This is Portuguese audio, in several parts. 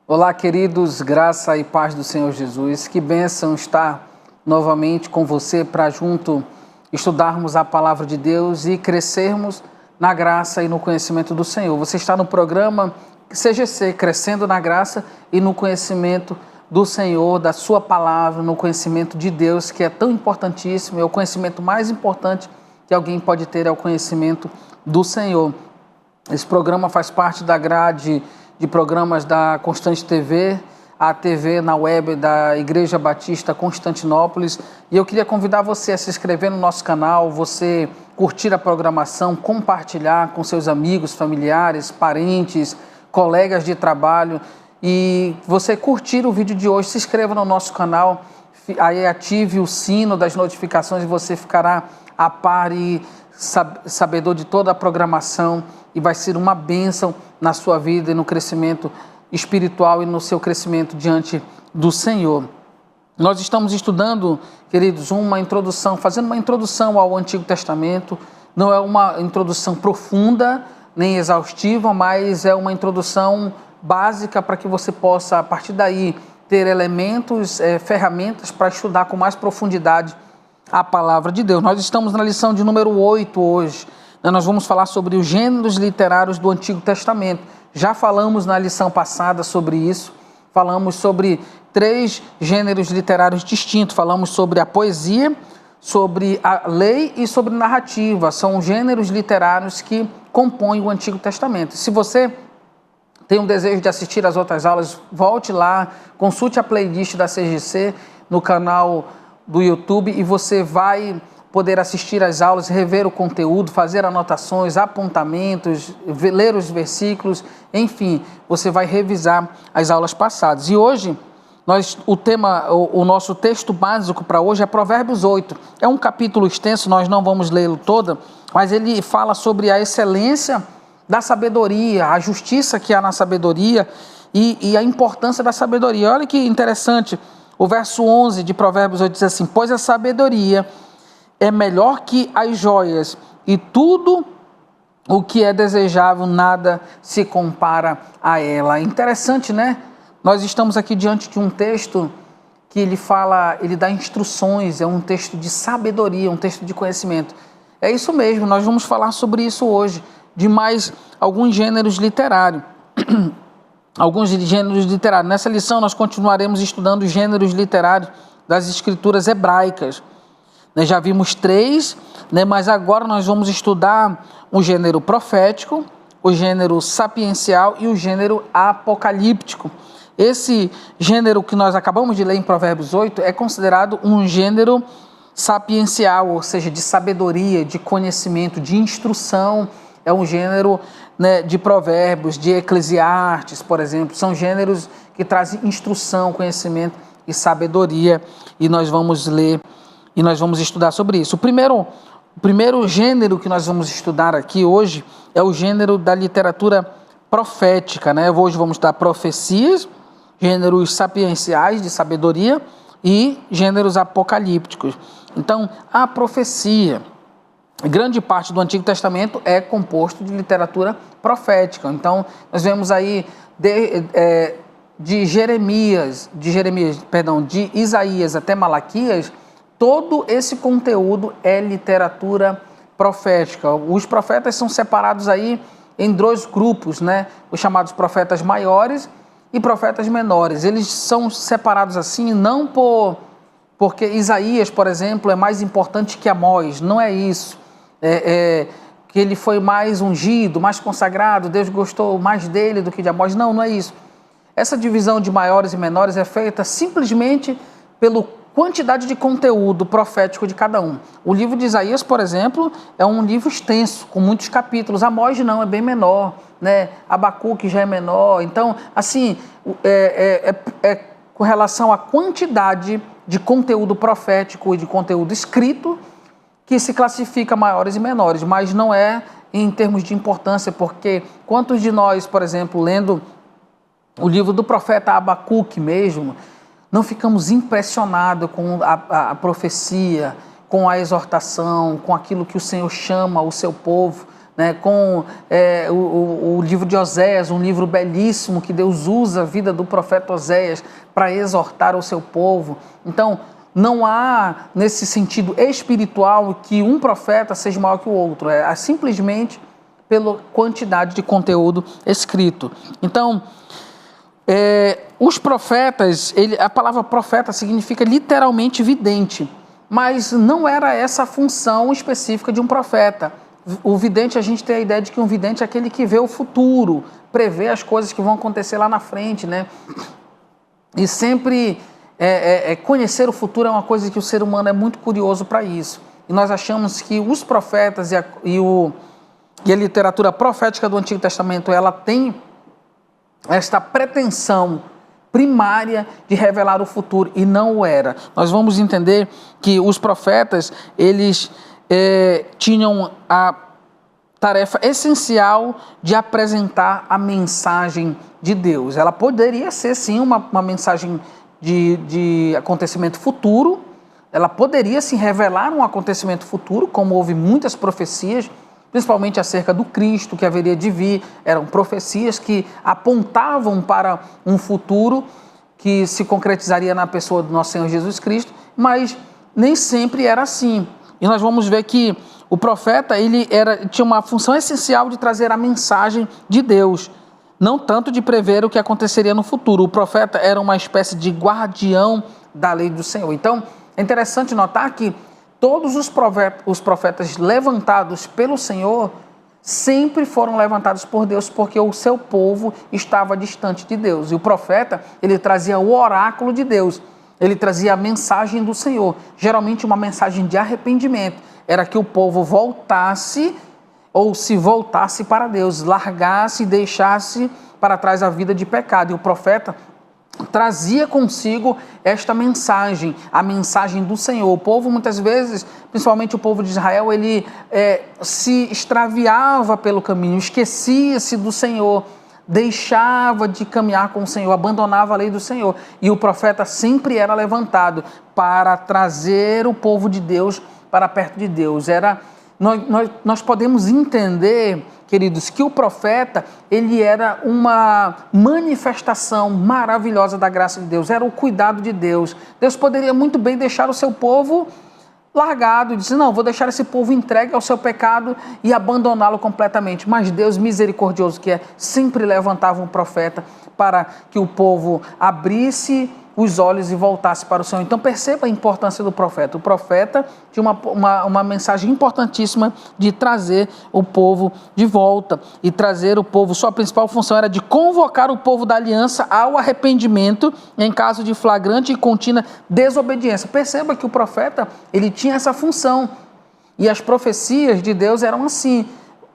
Olá, queridos, graça e paz do Senhor Jesus. Que bênção estar novamente com você para junto estudarmos a palavra de Deus e crescermos na graça e no conhecimento do Senhor. Você está no programa CGC, Crescendo na Graça e no Conhecimento do Senhor, da sua palavra, no conhecimento de Deus, que é tão importantíssimo. É o conhecimento mais importante que alguém pode ter, é o conhecimento do Senhor. Esse programa faz parte da grade de programas da Constante TV, a TV na web da Igreja Batista Constantinópolis. E eu queria convidar você a se inscrever no nosso canal, você curtir a programação, compartilhar com seus amigos, familiares, parentes, colegas de trabalho. E você curtir o vídeo de hoje, se inscreva no nosso canal, aí ative o sino das notificações e você ficará a par e sabedor de toda a programação e vai ser uma bênção na sua vida e no crescimento espiritual e no seu crescimento diante do Senhor. Nós estamos estudando, queridos, fazendo uma introdução ao Antigo Testamento. Não é uma introdução profunda nem exaustiva, mas é uma introdução básica para que você possa, a partir daí, ter elementos, ferramentas para estudar com mais profundidade a palavra de Deus. Nós estamos na lição de número 8 hoje. Nós vamos falar sobre os gêneros literários do Antigo Testamento. Já falamos na lição passada sobre isso. Falamos sobre 3 gêneros literários distintos. Falamos sobre a poesia, sobre a lei e sobre narrativa. São gêneros literários que compõem o Antigo Testamento. Se você tem um desejo de assistir às outras aulas, volte lá, consulte a playlist da CGC no canal do YouTube e você vai poder assistir às aulas, rever o conteúdo, fazer anotações, apontamentos, ler os versículos, enfim, você vai revisar as aulas passadas. E hoje, o nosso texto básico para hoje é Provérbios 8. É um capítulo extenso, nós não vamos lê-lo todo, mas ele fala sobre a excelência da sabedoria, a justiça que há na sabedoria e a importância da sabedoria. Olha que interessante, o verso 11 de Provérbios 8 diz assim: pois a sabedoria é melhor que as joias, e tudo o que é desejável, nada se compara a ela. Interessante, né? Nós estamos aqui diante de um texto que ele dá instruções, é um texto de sabedoria, um texto de conhecimento. É isso mesmo, nós vamos falar sobre isso hoje, de mais alguns gêneros literários. Nessa lição nós continuaremos estudando os gêneros literários das escrituras hebraicas. Nós já vimos 3, mas agora nós vamos estudar o gênero profético, o gênero sapiencial e o gênero apocalíptico. Esse gênero que nós acabamos de ler em Provérbios 8 é considerado um gênero sapiencial, ou seja, de sabedoria, de conhecimento, de instrução. É um gênero, de Provérbios, de Eclesiastes, por exemplo. São gêneros que trazem instrução, conhecimento e sabedoria. E nós vamos ler e nós vamos estudar sobre isso. O primeiro gênero que nós vamos estudar aqui hoje é o gênero da literatura profética. Hoje vamos estudar profecias, gêneros sapienciais de sabedoria e gêneros apocalípticos. Então, a profecia, grande parte do Antigo Testamento é composto de literatura profética. Então, nós vemos aí de Isaías até Malaquias, todo esse conteúdo é literatura profética. Os profetas são separados aí em 2 grupos, os chamados profetas maiores e profetas menores. Eles são separados assim não porque Isaías, por exemplo, é mais importante que Amós. Não é isso. Que ele foi mais ungido, mais consagrado, Deus gostou mais dele do que de Amós. Não é isso. Essa divisão de maiores e menores é feita simplesmente pela quantidade de conteúdo profético de cada um. O livro de Isaías, por exemplo, é um livro extenso, com muitos capítulos. Amós não, é bem menor, Abacuque já é menor. Então, assim, com relação à quantidade de conteúdo profético e de conteúdo escrito, que se classifica maiores e menores, mas não é em termos de importância, porque quantos de nós, por exemplo, lendo o livro do profeta Abacuque mesmo, não ficamos impressionados com a profecia, com a exortação, com aquilo que o Senhor chama o seu povo, né, com o livro de Oséias, um livro belíssimo que Deus usa a vida do profeta Oséias para exortar o seu povo. Então, não há, nesse sentido espiritual, que um profeta seja maior que o outro, é simplesmente pela quantidade de conteúdo escrito. Então, os profetas, a palavra profeta significa literalmente vidente, mas não era essa a função específica de um profeta. O vidente, a gente tem a ideia de que um vidente é aquele que vê o futuro, prevê as coisas que vão acontecer lá na frente, né? E sempre conhecer o futuro é uma coisa que o ser humano é muito curioso para isso. E nós achamos que os profetas e a literatura profética do Antigo Testamento, ela tem esta pretensão primária de revelar o futuro, e não o era. Nós vamos entender que os profetas, eles tinham a tarefa essencial de apresentar a mensagem de Deus. Ela poderia ser, sim, uma mensagem de acontecimento futuro, ela poderia, sim, revelar um acontecimento futuro, como houve muitas profecias, principalmente acerca do Cristo que haveria de vir. Eram profecias que apontavam para um futuro que se concretizaria na pessoa do nosso Senhor Jesus Cristo, mas nem sempre era assim. E nós vamos ver que o profeta, ele tinha uma função essencial de trazer a mensagem de Deus, não tanto de prever o que aconteceria no futuro. O profeta era uma espécie de guardião da lei do Senhor. Então, é interessante notar que todos os profetas levantados pelo Senhor sempre foram levantados por Deus, porque o seu povo estava distante de Deus. E o profeta, ele trazia o oráculo de Deus, ele trazia a mensagem do Senhor, geralmente uma mensagem de arrependimento. Era que o povo voltasse ou se voltasse para Deus, largasse e deixasse para trás a vida de pecado. E o profeta trazia consigo esta mensagem, a mensagem do Senhor. O povo, muitas vezes, principalmente o povo de Israel, ele se extraviava pelo caminho, esquecia-se do Senhor, deixava de caminhar com o Senhor, abandonava a lei do Senhor. E o profeta sempre era levantado para trazer o povo de Deus para perto de Deus. Nós podemos entender, queridos, que o profeta, ele era uma manifestação maravilhosa da graça de Deus, era o cuidado de Deus. Deus poderia muito bem deixar o seu povo largado e dizer, não, vou deixar esse povo entregue ao seu pecado e abandoná-lo completamente. Mas Deus misericordioso que sempre levantava um profeta para que o povo abrisse os olhos e voltasse para o Senhor. Então perceba a importância do profeta. O profeta tinha uma mensagem importantíssima de trazer o povo de volta e trazer o povo. Sua principal função era de convocar o povo da aliança ao arrependimento em caso de flagrante e contínua desobediência. Perceba que o profeta, ele tinha essa função. E as profecias de Deus eram assim: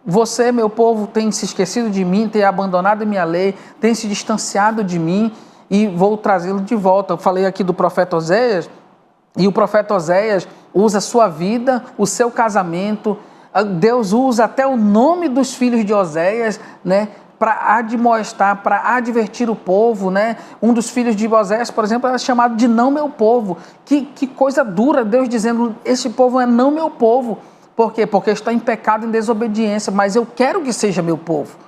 você, meu povo, tem se esquecido de mim, tem abandonado minha lei, tem se distanciado de mim, e vou trazê-lo de volta. Eu falei aqui do profeta Oséias, e o profeta Oséias usa a sua vida, o seu casamento. Deus usa até o nome dos filhos de Oséias, né, para admoestar, para advertir o povo, né? Um dos filhos de Oséias, por exemplo, era chamado de não meu povo. Que coisa dura, Deus dizendo, esse povo é não meu povo. Por quê? Porque está em pecado, em desobediência, mas eu quero que seja meu povo.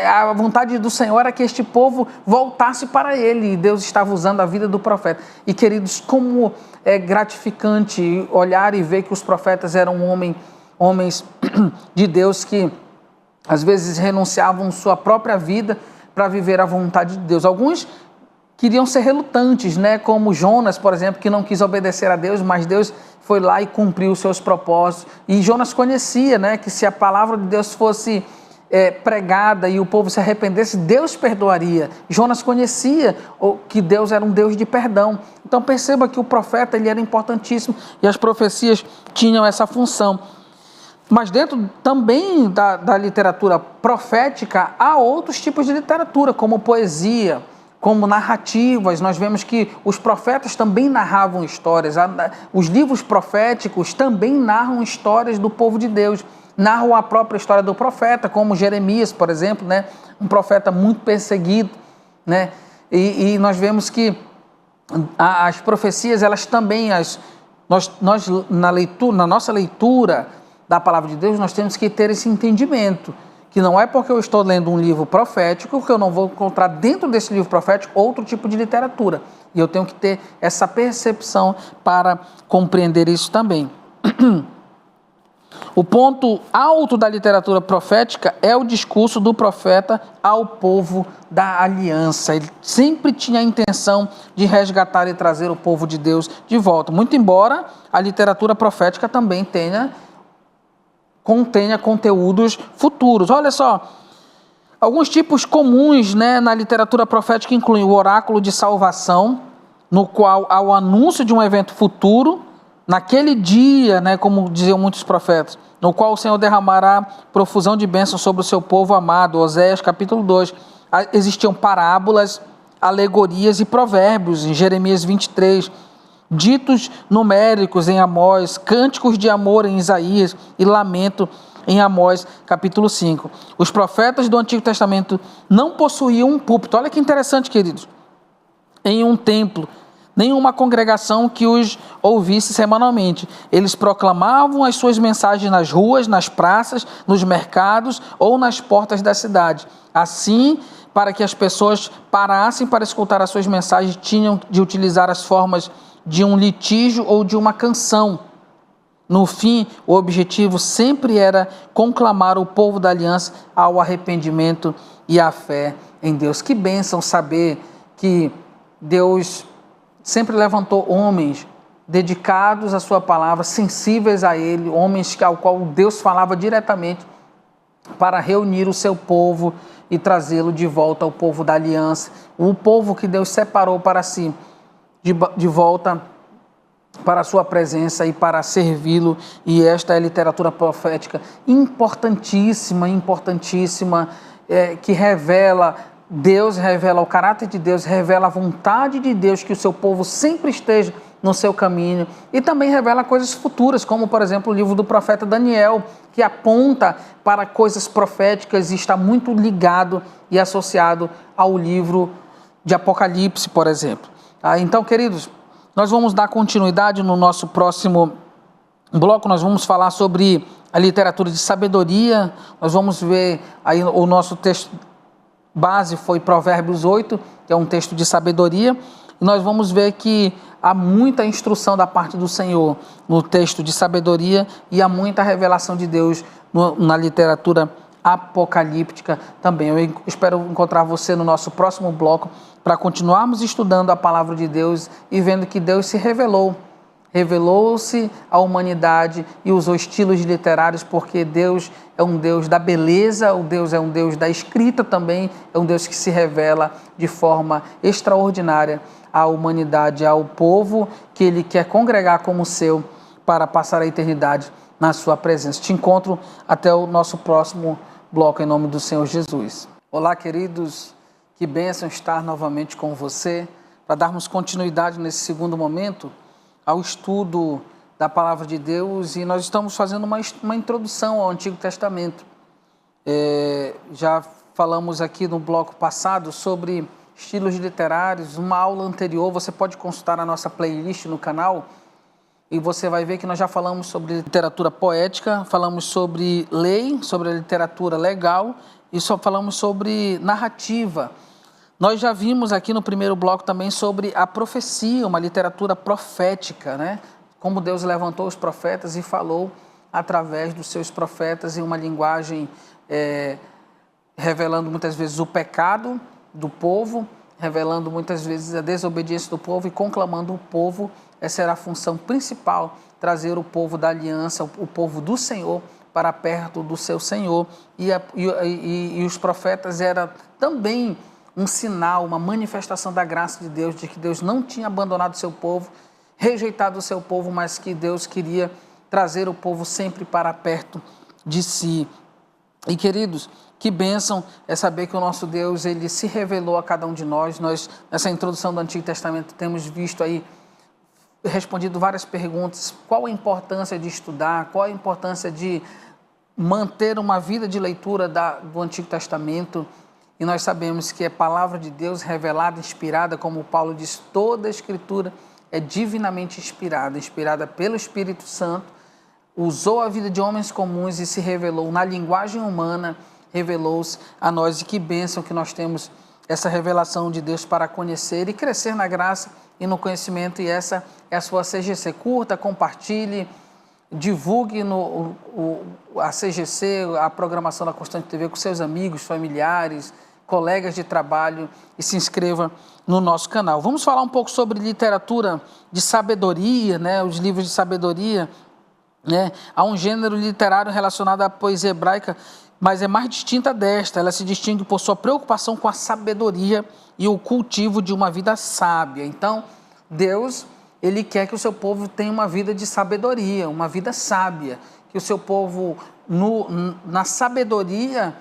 A vontade do Senhor era que este povo voltasse para Ele, e Deus estava usando a vida do profeta. E, queridos, como é gratificante olhar e ver que os profetas eram homens de Deus que, às vezes, renunciavam sua própria vida para viver a vontade de Deus. Alguns queriam ser relutantes, né? Como Jonas, por exemplo, que não quis obedecer a Deus, mas Deus foi lá e cumpriu os seus propósitos. E Jonas conhecia, né, que se a palavra de Deus fosse pregada e o povo se arrependesse, Deus perdoaria. Jonas conhecia que Deus era um Deus de perdão. Então perceba que o profeta, ele era importantíssimo e as profecias tinham essa função. Mas dentro também da literatura profética, há outros tipos de literatura, como poesia, como narrativas. Nós vemos que os profetas também narravam histórias. Os livros proféticos também narram histórias do povo de Deus. Narram a própria história do profeta, como Jeremias, por exemplo, né? Um profeta muito perseguido, né? E nós vemos que as profecias, elas também, nós na nossa leitura da palavra de Deus, nós temos que ter esse entendimento, que não é porque eu estou lendo um livro profético que eu não vou encontrar dentro desse livro profético outro tipo de literatura. E eu tenho que ter essa percepção para compreender isso também. O ponto alto da literatura profética é o discurso do profeta ao povo da aliança. Ele sempre tinha a intenção de resgatar e trazer o povo de Deus de volta. Muito embora a literatura profética também contenha conteúdos futuros. Olha só, alguns tipos comuns, na literatura profética incluem o oráculo de salvação, no qual há o anúncio de um evento futuro, naquele dia, como diziam muitos profetas, no qual o Senhor derramará profusão de bênçãos sobre o seu povo amado. Oséias capítulo 2. Existiam parábolas, alegorias e provérbios em Jeremias 23, ditos numéricos em Amós, cânticos de amor em Isaías e lamento em Amós capítulo 5. Os profetas do Antigo Testamento não possuíam um púlpito. Olha que interessante, queridos. Em um templo, nenhuma congregação que os ouvisse semanalmente. Eles proclamavam as suas mensagens nas ruas, nas praças, nos mercados ou nas portas da cidade. Assim, para que as pessoas parassem para escutar as suas mensagens, tinham de utilizar as formas de um litígio ou de uma canção. No fim, o objetivo sempre era conclamar o povo da aliança ao arrependimento e à fé em Deus. Que bênção saber que Deus sempre levantou homens dedicados à sua palavra, sensíveis a ele, homens ao qual Deus falava diretamente para reunir o seu povo e trazê-lo de volta ao povo da aliança, o povo que Deus separou para si, de volta para a sua presença e para servi-lo. E esta é a literatura profética importantíssima, que revela Deus, revela o caráter de Deus, revela a vontade de Deus que o seu povo sempre esteja no seu caminho, e também revela coisas futuras, como por exemplo o livro do profeta Daniel, que aponta para coisas proféticas e está muito ligado e associado ao livro de Apocalipse, por exemplo. Então, queridos, nós vamos dar continuidade no nosso próximo bloco. Nós vamos falar sobre a literatura de sabedoria. Nós vamos ver aí o nosso texto base foi Provérbios 8, que é um texto de sabedoria. E nós vamos ver que há muita instrução da parte do Senhor no texto de sabedoria e há muita revelação de Deus na literatura apocalíptica também. Eu espero encontrar você no nosso próximo bloco para continuarmos estudando a palavra de Deus e vendo que Deus se revelou-se à humanidade e usou estilos literários, porque Deus é um Deus da beleza, o Deus é um Deus da escrita também, é um Deus que se revela de forma extraordinária à humanidade, ao povo que Ele quer congregar como seu para passar a eternidade na sua presença. Te encontro até o nosso próximo bloco, em nome do Senhor Jesus. Olá, queridos, que bênção estar novamente com você, para darmos continuidade nesse segundo momento ao estudo da palavra de Deus, e nós estamos fazendo uma introdução ao Antigo Testamento. Já falamos aqui no bloco passado sobre estilos literários, uma aula anterior, você pode consultar a nossa playlist no canal, e você vai ver que nós já falamos sobre literatura poética, falamos sobre lei, sobre a literatura legal, e só falamos sobre narrativa. Nós já vimos aqui no primeiro bloco também sobre a profecia, uma literatura profética, Como Deus levantou os profetas e falou através dos seus profetas em uma linguagem revelando muitas vezes o pecado do povo, revelando muitas vezes a desobediência do povo e conclamando o povo. Essa era a função principal, trazer o povo da aliança, o povo do Senhor para perto do seu Senhor. E os profetas eram também um sinal, uma manifestação da graça de Deus, de que Deus não tinha abandonado o seu povo, rejeitado o seu povo, mas que Deus queria trazer o povo sempre para perto de si. E, queridos, que bênção é saber que o nosso Deus, Ele se revelou a cada um de nós. Nós, nessa introdução do Antigo Testamento, temos visto aí, respondido várias perguntas. Qual a importância de estudar? Qual a importância de manter uma vida de leitura do Antigo Testamento? E nós sabemos que é palavra de Deus revelada, inspirada, como Paulo diz, toda a Escritura é divinamente inspirada pelo Espírito Santo. usou a vida de homens comuns e se revelou na linguagem humana, revelou-se a nós. E que bênção que nós temos essa revelação de Deus para conhecer e crescer na graça e no conhecimento. E essa é a sua CGC. Curta, compartilhe, divulgue a CGC, a programação da Constante TV com seus amigos, familiares, colegas de trabalho e se inscreva no nosso canal. Vamos falar um pouco sobre literatura de sabedoria, né? Os livros de sabedoria, né? Há um gênero literário relacionado à poesia hebraica, mas é mais distinta desta. Ela se distingue por sua preocupação com a sabedoria e o cultivo de uma vida sábia. Então, Deus, Ele quer que o seu povo tenha uma vida de sabedoria, uma vida sábia, que o seu povo, na sabedoria,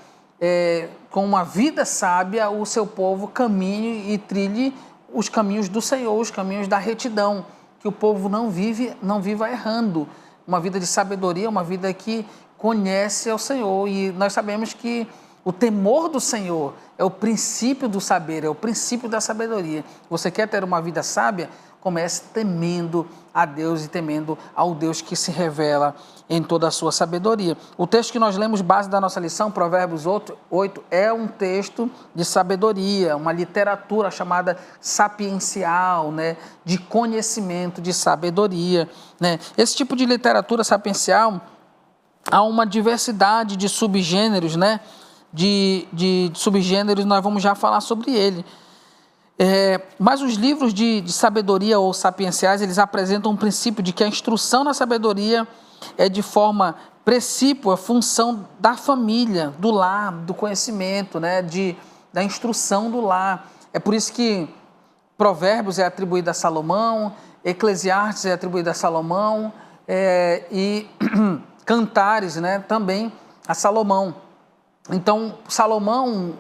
com uma vida sábia, o seu povo caminhe e trilhe os caminhos do Senhor, os caminhos da retidão, que o povo não viva errando. Uma vida de sabedoria, uma vida que conhece ao Senhor. E nós sabemos que o temor do Senhor é o princípio do saber, é o princípio da sabedoria. Você quer ter uma vida sábia? Comece temendo a Deus e temendo ao Deus que se revela em toda a sua sabedoria. O texto que nós lemos, base da nossa lição, Provérbios 8, é um texto de sabedoria, uma literatura chamada sapiencial, né? De conhecimento, de sabedoria, né? Esse tipo de literatura sapiencial, há uma diversidade de subgêneros, né? De subgêneros, nós vamos já falar sobre ele. Mas os livros de sabedoria ou sapienciais, eles apresentam um princípio de que a instrução na sabedoria é de forma precípua, função da família, do lar, do conhecimento, né? Da instrução do lar. É por isso que Provérbios é atribuído a Salomão, Eclesiastes é atribuído a Salomão, e Cantares, né? Também a Salomão. Então, Salomão,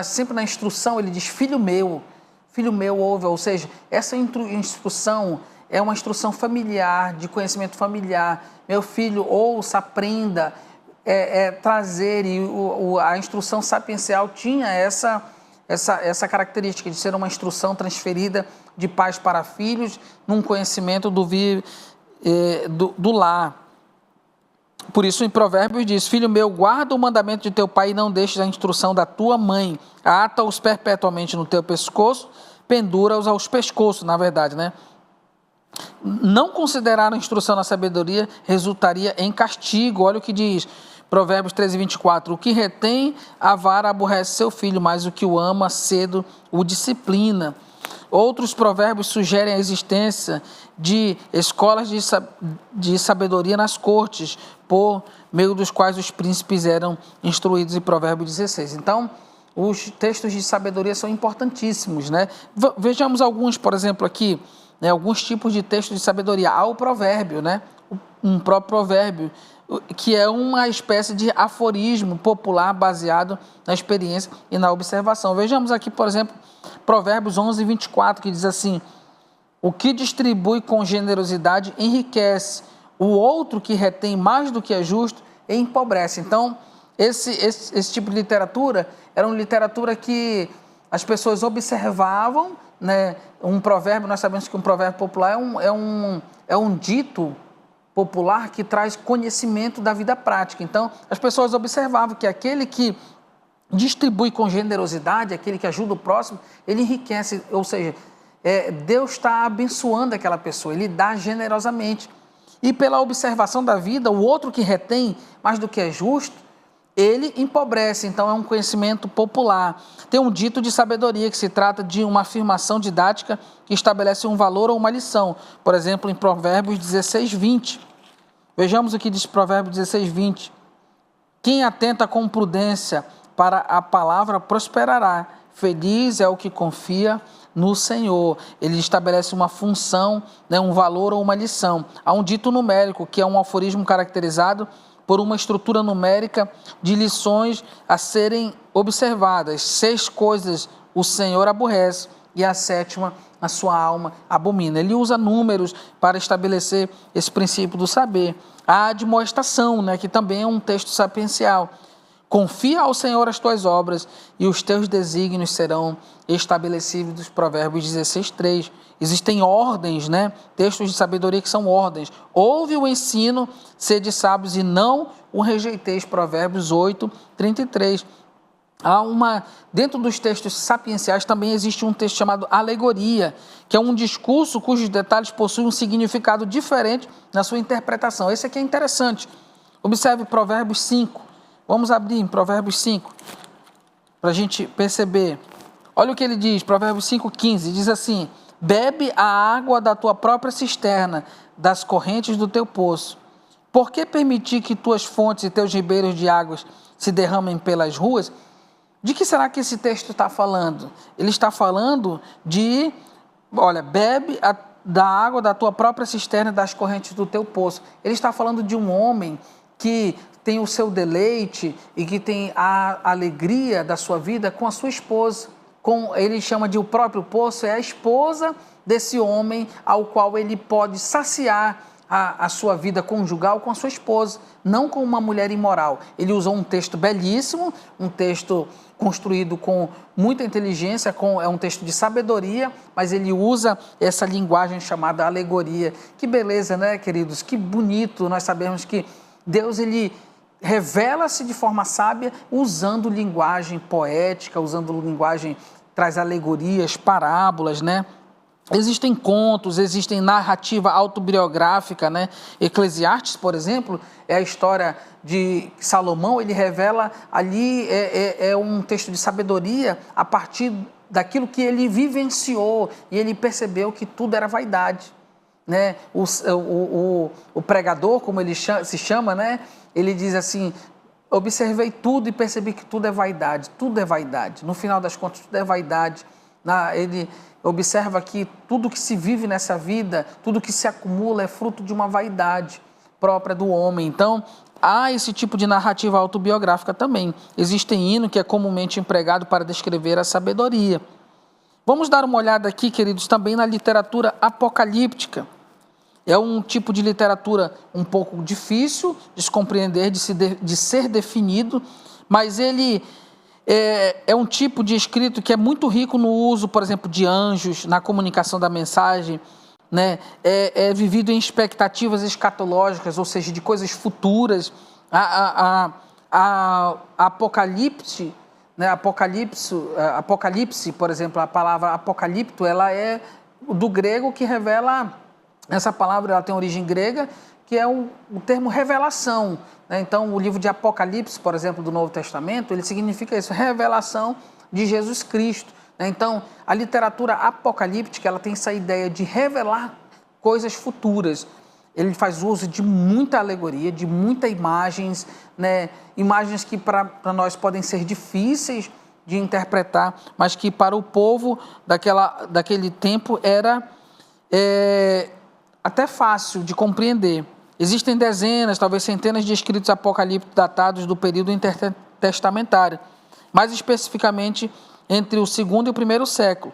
sempre na instrução, ele diz, filho meu, ouve. Ou seja, essa instrução é uma instrução familiar, de conhecimento familiar. Meu filho, ouça, aprenda, trazer. E a instrução sapiencial tinha essa característica de ser uma instrução transferida de pais para filhos, num conhecimento do lar. Por isso, em Provérbios diz, filho meu, guarda o mandamento de teu pai e não deixes a instrução da tua mãe. Ata-os perpetuamente no teu pescoço, pendura-os aos pescoços, na verdade, né? Não considerar a instrução na sabedoria resultaria em castigo. Olha o que diz Provérbios 13:24. O que retém a vara aborrece seu filho, mas o que o ama cedo o disciplina. Outros provérbios sugerem a existência de escolas de sabedoria nas cortes, por meio dos quais os príncipes eram instruídos, em Provérbios 16. Então, os textos de sabedoria são importantíssimos, né? Vejamos alguns, por exemplo, aqui, né, alguns tipos de textos de sabedoria. Há o provérbio, né? Um próprio provérbio, que é uma espécie de aforismo popular baseado na experiência e na observação. Vejamos aqui, por exemplo, Provérbios 11:24, que diz assim, o que distribui com generosidade enriquece, o outro que retém mais do que é justo empobrece. Então, esse tipo de literatura era uma literatura que as pessoas observavam, né? Um provérbio, nós sabemos que um provérbio popular é um dito popular que traz conhecimento da vida prática. Então, as pessoas observavam que aquele que distribui com generosidade, aquele que ajuda o próximo, ele enriquece, ou seja, Deus está abençoando aquela pessoa, ele dá generosamente. E pela observação da vida, o outro que retém mais do que é justo, ele empobrece. Então é um conhecimento popular. Tem um dito de sabedoria que se trata de uma afirmação didática que estabelece um valor ou uma lição. Por exemplo, em Provérbios 16:20. Vejamos o que diz Provérbios 16:20. Quem atenta com prudência para a palavra prosperará. Feliz é o que confia no Senhor. Ele estabelece uma função, né, um valor ou uma lição. Há um dito numérico, que é um aforismo caracterizado por uma estrutura numérica de lições a serem observadas. 6 coisas o Senhor aborrece e a 7ª a sua alma abomina. Ele usa números para estabelecer esse princípio do saber. A admoestação, né, que também é um texto sapiencial. Confia ao Senhor as tuas obras e os teus desígnios serão estabelecidos. Provérbios 16:3. Existem ordens, né? Textos de sabedoria que são ordens. Ouve o ensino, sede sábios e não o rejeiteis. Provérbios 8:33. Dentro dos textos sapienciais também existe um texto chamado alegoria, que é um discurso cujos detalhes possuem um significado diferente na sua interpretação. Esse aqui é interessante. Observe Provérbios 5. Vamos abrir em Provérbios 5, para a gente perceber. Olha o que ele diz, Provérbios 5:15, diz assim: bebe a água da tua própria cisterna, das correntes do teu poço. Por que permitir que tuas fontes e teus ribeiros de águas se derramem pelas ruas? De que será que esse texto está falando? Ele está falando de, bebe da água da tua própria cisterna, das correntes do teu poço. Ele está falando de um homem que tem o seu deleite e que tem a alegria da sua vida com a sua esposa. Ele chama de o próprio poço, é a esposa desse homem ao qual ele pode saciar a sua vida conjugal com a sua esposa, não com uma mulher imoral. Ele usou um texto belíssimo, um texto construído com muita inteligência, é um texto de sabedoria, mas ele usa essa linguagem chamada alegoria. Que beleza, né, queridos? Que bonito. Nós sabemos que Deus, ele revela-se de forma sábia usando linguagem poética, usando linguagem, traz alegorias, parábolas, né? Existem contos, existem narrativa autobiográfica, né? Eclesiastes, por exemplo, é a história de Salomão, ele revela ali, é um texto de sabedoria a partir daquilo que ele vivenciou e ele percebeu que tudo era vaidade, né? O pregador, como ele se chama, né? Ele diz assim: observei tudo e percebi que tudo é vaidade, tudo é vaidade. No final das contas, tudo é vaidade. Ele observa que tudo que se vive nessa vida, tudo que se acumula é fruto de uma vaidade própria do homem. Então, há esse tipo de narrativa autobiográfica também. Existe hino que é comumente empregado para descrever a sabedoria. Vamos dar uma olhada aqui, queridos, também na literatura apocalíptica. É um tipo de literatura um pouco difícil de se compreender, de ser definido, mas ele é um tipo de escrito que é muito rico no uso, por exemplo, de anjos, na comunicação da mensagem, né? É vivido em expectativas escatológicas, ou seja, de coisas futuras. Apocalipse, né? Apocalipse, por exemplo, a palavra apocalipto, ela é do grego, que revela. Essa palavra, ela tem origem grega, que é o termo revelação, né? Então, o livro de Apocalipse, por exemplo, do Novo Testamento, ele significa isso, revelação de Jesus Cristo, né? Então, a literatura apocalíptica, ela tem essa ideia de revelar coisas futuras. Ele faz uso de muita alegoria, de muitas imagens, né? Imagens que para nós podem ser difíceis de interpretar, mas que para o povo daquele tempo era até fácil de compreender. Existem dezenas, talvez centenas de escritos apocalípticos datados do período intertestamentário, mais especificamente entre o segundo e o primeiro século.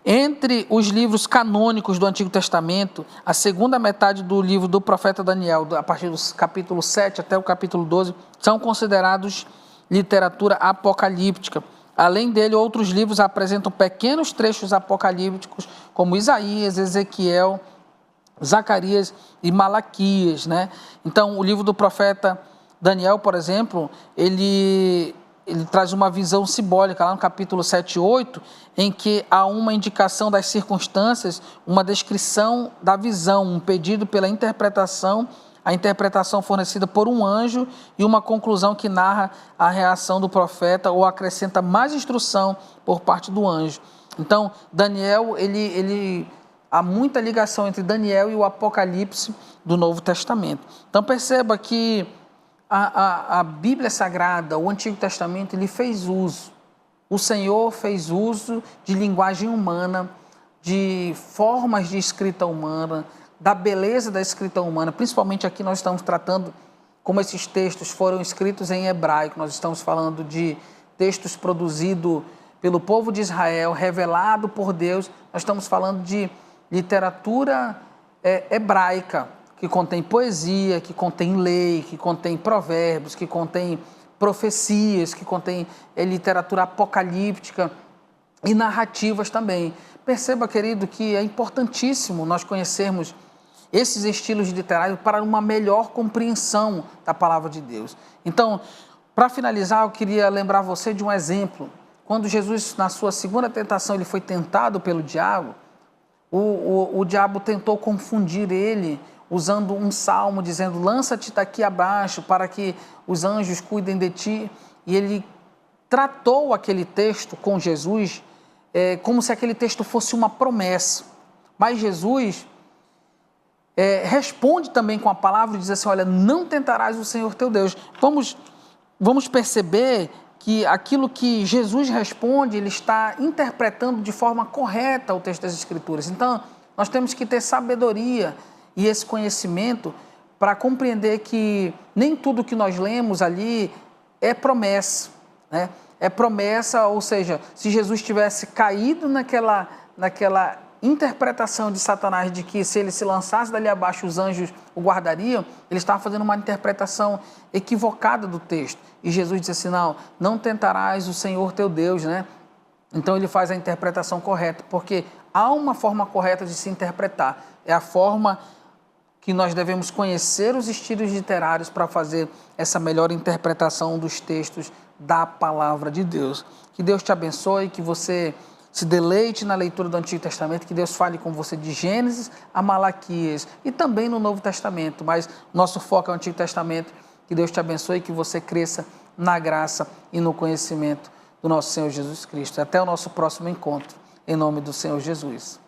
Entre os livros canônicos do Antigo Testamento, a segunda metade do livro do profeta Daniel, a partir do capítulo 7 até o capítulo 12, são considerados literatura apocalíptica. Além dele, outros livros apresentam pequenos trechos apocalípticos, como Isaías, Ezequiel, Zacarias e Malaquias, né? Então, o livro do profeta Daniel, por exemplo, ele traz uma visão simbólica, lá no capítulo 7 e 8, em que há uma indicação das circunstâncias, uma descrição da visão, um pedido pela interpretação, a interpretação fornecida por um anjo e uma conclusão que narra a reação do profeta ou acrescenta mais instrução por parte do anjo. Então, Daniel, há muita ligação entre Daniel e o Apocalipse do Novo Testamento. Então perceba que a Bíblia Sagrada, o Antigo Testamento, ele fez uso. O Senhor fez uso de linguagem humana, de formas de escrita humana, da beleza da escrita humana. Principalmente aqui nós estamos tratando como esses textos foram escritos em hebraico. Nós estamos falando de textos produzidos pelo povo de Israel, revelado por Deus. Nós estamos falando de literatura hebraica, que contém poesia, que contém lei, que contém provérbios, que contém profecias, que contém literatura apocalíptica e narrativas também. Perceba, querido, que é importantíssimo nós conhecermos esses estilos literários para uma melhor compreensão da palavra de Deus. Então, para finalizar, eu queria lembrar você de um exemplo. Quando Jesus, na sua segunda tentação, ele foi tentado pelo diabo, o diabo tentou confundir ele usando um salmo, dizendo: lança-te daqui abaixo para que os anjos cuidem de ti. E ele tratou aquele texto com Jesus como se aquele texto fosse uma promessa. Mas Jesus responde também com a palavra e diz assim: olha, não tentarás o Senhor teu Deus. Vamos perceber que aquilo que Jesus responde, ele está interpretando de forma correta o texto das Escrituras. Então, nós temos que ter sabedoria e esse conhecimento para compreender que nem tudo que nós lemos ali é promessa, né? É promessa, ou seja, se Jesus tivesse caído naquela interpretação de Satanás de que se ele se lançasse dali abaixo os anjos o guardariam, ele estava fazendo uma interpretação equivocada do texto. E Jesus disse assim: não tentarás o Senhor teu Deus, né? Então ele faz a interpretação correta, porque há uma forma correta de se interpretar. É a forma que nós devemos conhecer os estilos literários para fazer essa melhor interpretação dos textos da palavra de Deus. Que Deus te abençoe, que você se deleite na leitura do Antigo Testamento, que Deus fale com você de Gênesis a Malaquias e também no Novo Testamento, mas nosso foco é o Antigo Testamento. Que Deus te abençoe e que você cresça na graça e no conhecimento do nosso Senhor Jesus Cristo. Até o nosso próximo encontro, em nome do Senhor Jesus.